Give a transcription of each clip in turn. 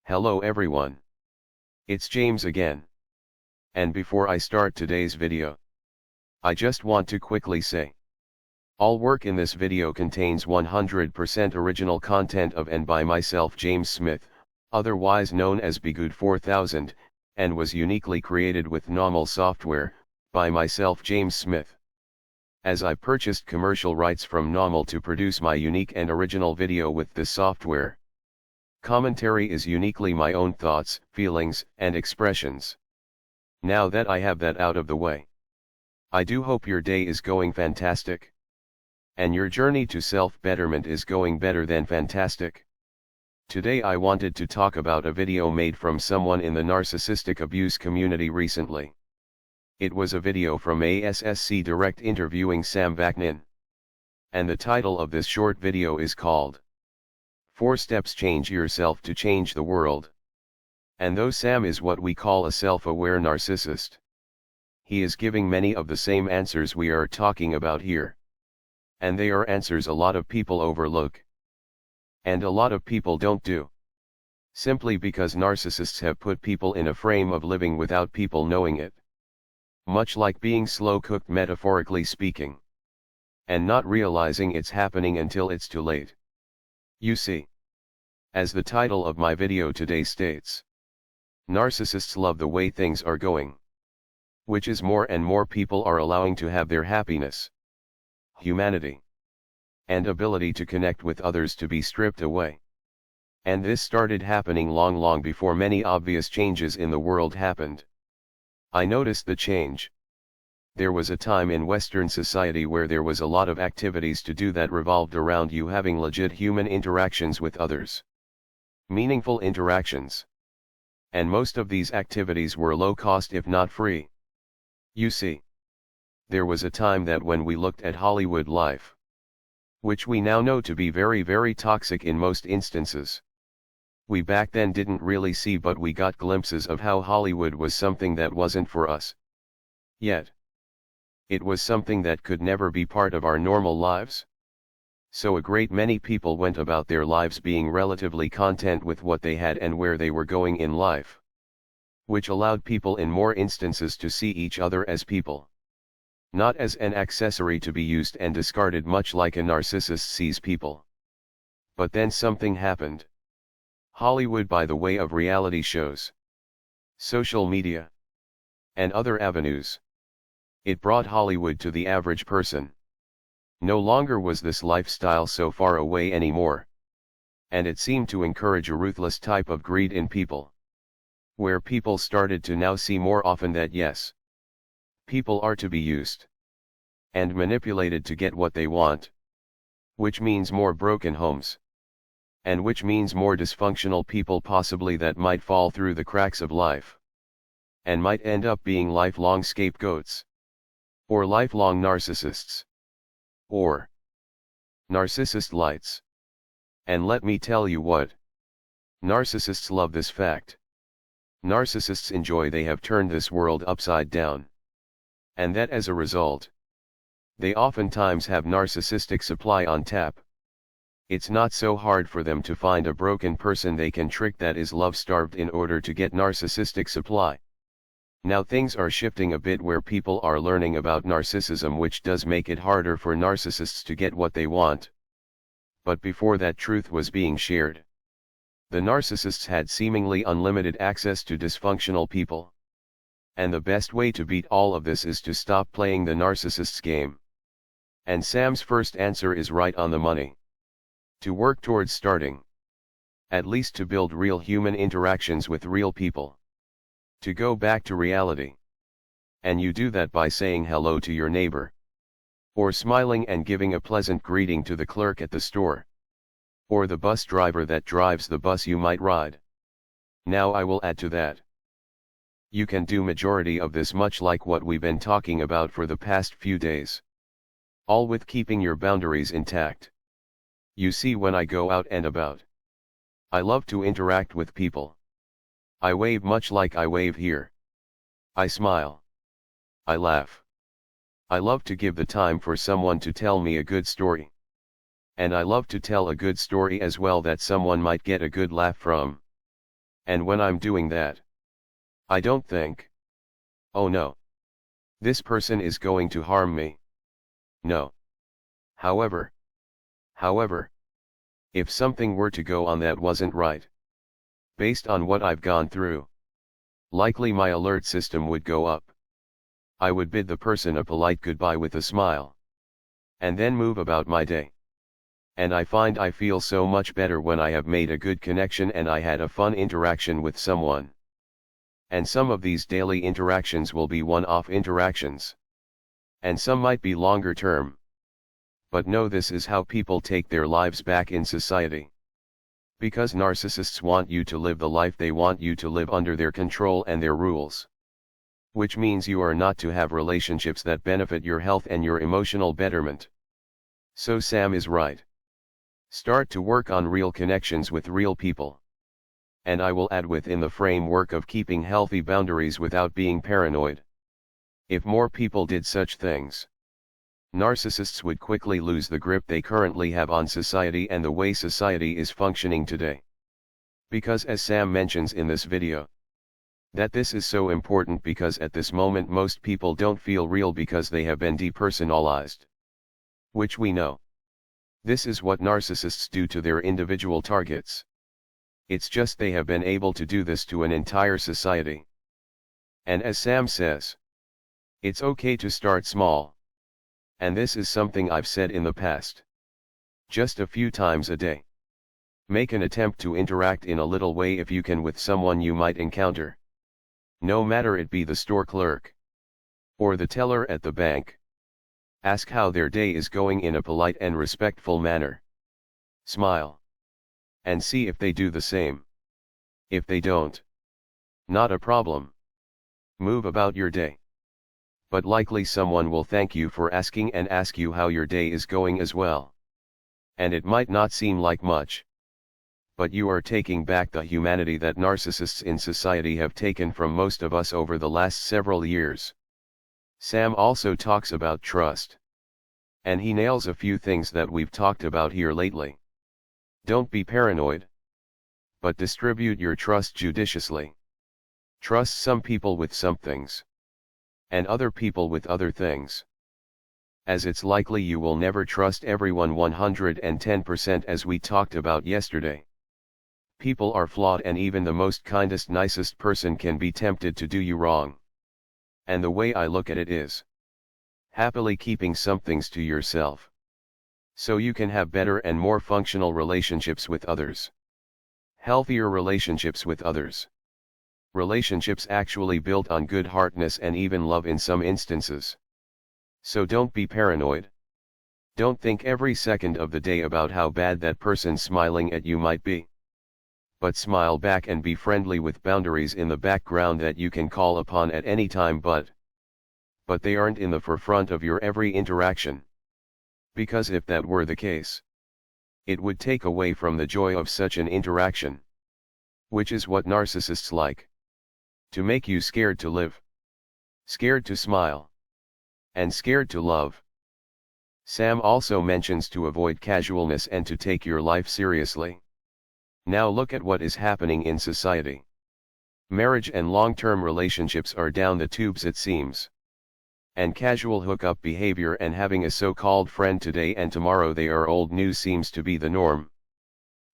Hello everyone. It's James again. And before I start today's video, I just want to quickly say, all work in this video contains 100% original content of and by myself, James Smith, otherwise known as Bgood 4000, and was uniquely created with NAWMAL software, by myself, James Smith. As I purchased commercial rights from NAWMAL to produce my unique and original video with this software. Commentary is uniquely my own thoughts, feelings, and expressions. Now that I have that out of the way, I do hope your day is going fantastic. And your journey to self-betterment is going better than fantastic. Today I wanted to talk about a video made from someone in the narcissistic abuse community recently. It was a video from ASSC Direct interviewing Sam Vaknin. And the title of this short video is called 4 Steps Change Yourself to Change the World. And though Sam is what we call a self-aware narcissist, he is giving many of the same answers we are talking about here. And they are answers a lot of people overlook. And a lot of people don't do. Simply because narcissists have put people in a frame of living without people knowing it. Much like being slow-cooked, metaphorically speaking. And not realizing it's happening until it's too late. You see, as the title of my video today states, narcissists love the way things are going. Which is more and more people are allowing to have their happiness, humanity, and ability to connect with others to be stripped away. And this started happening long before many obvious changes in the world happened. I noticed the change. There was a time in Western society where there was a lot of activities to do that revolved around you having legit human interactions with others. Meaningful interactions. And most of these activities were low cost if not free. You see, there was a time that when we looked at Hollywood life, which we now know to be very toxic in most instances, we back then didn't really see, but we got glimpses of how Hollywood was something that wasn't for us. Yet, it was something that could never be part of our normal lives. So a great many people went about their lives being relatively content with what they had and where they were going in life. Which allowed people in more instances to see each other as people. Not as an accessory to be used and discarded, much like a narcissist sees people. But then something happened. Hollywood, by the way of reality shows, social media, and other avenues. It brought Hollywood to the average person. No longer was this lifestyle so far away anymore. And it seemed to encourage a ruthless type of greed in people. Where people started to now see more often that yes, people are to be used and manipulated to get what they want. Which means more broken homes. And which means more dysfunctional people possibly that might fall through the cracks of life. And might end up being lifelong scapegoats. Or lifelong narcissists. Or narcissist lights. And let me tell you what. Narcissists love this fact. Narcissists enjoy they have turned this world upside down. And that as a result, they oftentimes have narcissistic supply on tap. It's not so hard for them to find a broken person they can trick that is love-starved in order to get narcissistic supply. Now things are shifting a bit where people are learning about narcissism, which does make it harder for narcissists to get what they want. But before that truth was being shared, the narcissists had seemingly unlimited access to dysfunctional people. And the best way to beat all of this is to stop playing the narcissist's game. And Sam's first answer is right on the money. To work towards starting, at least to build real human interactions with real people. To go back to reality. And you do that by saying hello to your neighbor. Or smiling and giving a pleasant greeting to the clerk at the store. Or the bus driver that drives the bus you might ride. Now I will add to that. You can do majority of this much like what we've been talking about for the past few days. All with keeping your boundaries intact. You see, when I go out and about, I love to interact with people. I wave much like I wave here. I smile. I laugh. I love to give the time for someone to tell me a good story. And I love to tell a good story as well that someone might get a good laugh from. And when I'm doing that, I don't think, oh no, this person is going to harm me. No. However, if something were to go on that wasn't right, based on what I've gone through, likely my alert system would go up. I would bid the person a polite goodbye with a smile, and then move about my day. And I find I feel so much better when I have made a good connection and I had a fun interaction with someone. And some of these daily interactions will be one-off interactions. And some might be longer term. But no, this is how people take their lives back in society. Because narcissists want you to live the life they want you to live under their control and their rules. Which means you are not to have relationships that benefit your health and your emotional betterment. So Sam is right. Start to work on real connections with real people. And I will add within the framework of keeping healthy boundaries without being paranoid. If more people did such things, narcissists would quickly lose the grip they currently have on society and the way society is functioning today. Because as Sam mentions in this video, that this is so important because at this moment most people don't feel real because they have been depersonalized. Which we know. This is what narcissists do to their individual targets. It's just they have been able to do this to an entire society. And as Sam says, it's okay to start small. And this is something I've said in the past. Just a few times a day. Make an attempt to interact in a little way if you can with someone you might encounter. No matter it be the store clerk, or the teller at the bank. Ask how their day is going in a polite and respectful manner. Smile. And see if they do the same. If they don't, not a problem. Move about your day. But likely someone will thank you for asking and ask you how your day is going as well. And it might not seem like much. But you are taking back the humanity that narcissists in society have taken from most of us over the last several years. Sam also talks about trust. And he nails a few things that we've talked about here lately. Don't be paranoid. But distribute your trust judiciously. Trust some people with some things. And other people with other things. As it's likely you will never trust everyone 110% as we talked about yesterday. People are flawed and even the most kindest, nicest person can be tempted to do you wrong. And the way I look at it is happily keeping some things to yourself. So you can have better and more functional relationships with others. Healthier relationships with others. Relationships actually built on good-heartedness and even love in some instances. So don't be paranoid. Don't think every second of the day about how bad that person smiling at you might be. But smile back and be friendly with boundaries in the background that you can call upon at any time but they aren't in the forefront of your every interaction. Because if that were the case, it would take away from the joy of such an interaction. Which is what narcissists like. To make you scared to live. Scared to smile. And scared to love. Sam also mentions to avoid casualness and to take your life seriously. Now look at what is happening in society. Marriage and long-term relationships are down the tubes it seems. And casual hookup behavior and having a so-called friend today and tomorrow they are old news seems to be the norm.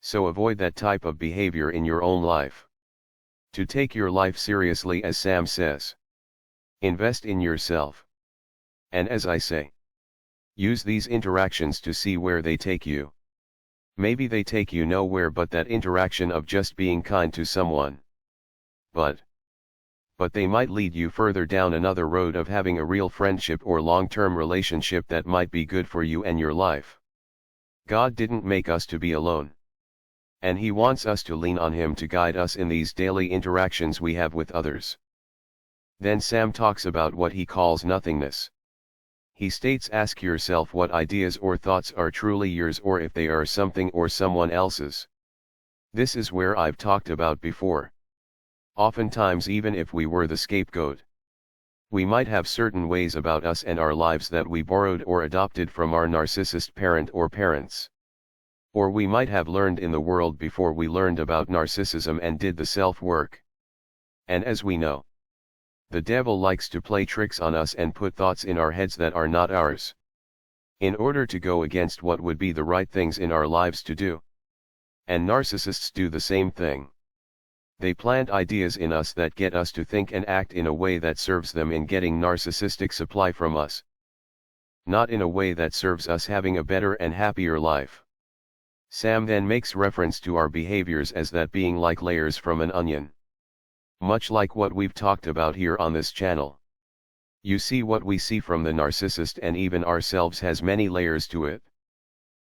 So avoid that type of behavior in your own life. To take your life seriously, as Sam says. Invest in yourself. And as I say, use these interactions to see where they take you. Maybe they take you nowhere but that interaction of just being kind to someone. But they might lead you further down another road of having a real friendship or long-term relationship that might be good for you and your life. God didn't make us to be alone. And He wants us to lean on Him to guide us in these daily interactions we have with others. Then Sam talks about what he calls nothingness. He states, ask yourself what ideas or thoughts are truly yours or if they are something or someone else's. This is where I've talked about before. Oftentimes, even if we were the scapegoat, we might have certain ways about us and our lives that we borrowed or adopted from our narcissist parent or parents. Or we might have learned in the world before we learned about narcissism and did the self-work. And as we know, the devil likes to play tricks on us and put thoughts in our heads that are not ours, in order to go against what would be the right things in our lives to do. And narcissists do the same thing. They plant ideas in us that get us to think and act in a way that serves them in getting narcissistic supply from us, not in a way that serves us having a better and happier life. Sam then makes reference to our behaviors as that being like layers from an onion. Much like what we've talked about here on this channel. You see, what we see from the narcissist and even ourselves has many layers to it.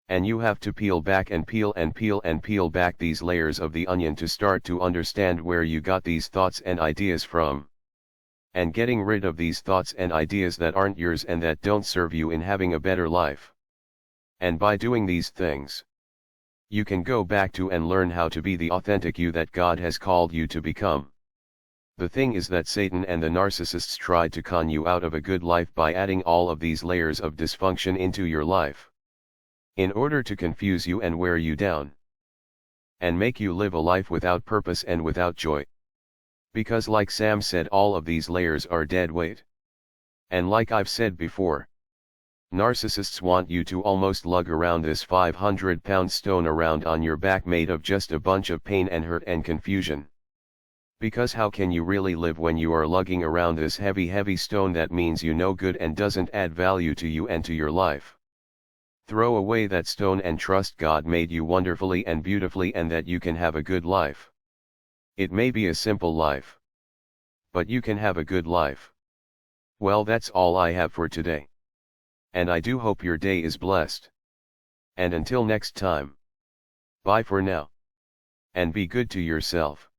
And you have to peel back and peel and peel and peel back these layers of the onion to start to understand where you got these thoughts and ideas from. And getting rid of these thoughts and ideas that aren't yours and that don't serve you in having a better life. And by doing these things, you can go back to and learn how to be the authentic you that God has called you to become. The thing is that Satan and the narcissists tried to con you out of a good life by adding all of these layers of dysfunction into your life, in order to confuse you and wear you down, and make you live a life without purpose and without joy. Because like Sam said, all of these layers are dead weight. And like I've said before, narcissists want you to almost lug around this 500-pound stone around on your back made of just a bunch of pain and hurt and confusion. Because how can you really live when you are lugging around this heavy stone that means you no good and doesn't add value to you and to your life? Throw away that stone and trust God made you wonderfully and beautifully and that you can have a good life. It may be a simple life, but you can have a good life. Well, that's all I have for today. And I do hope your day is blessed. And until next time, bye for now. And be good to yourself.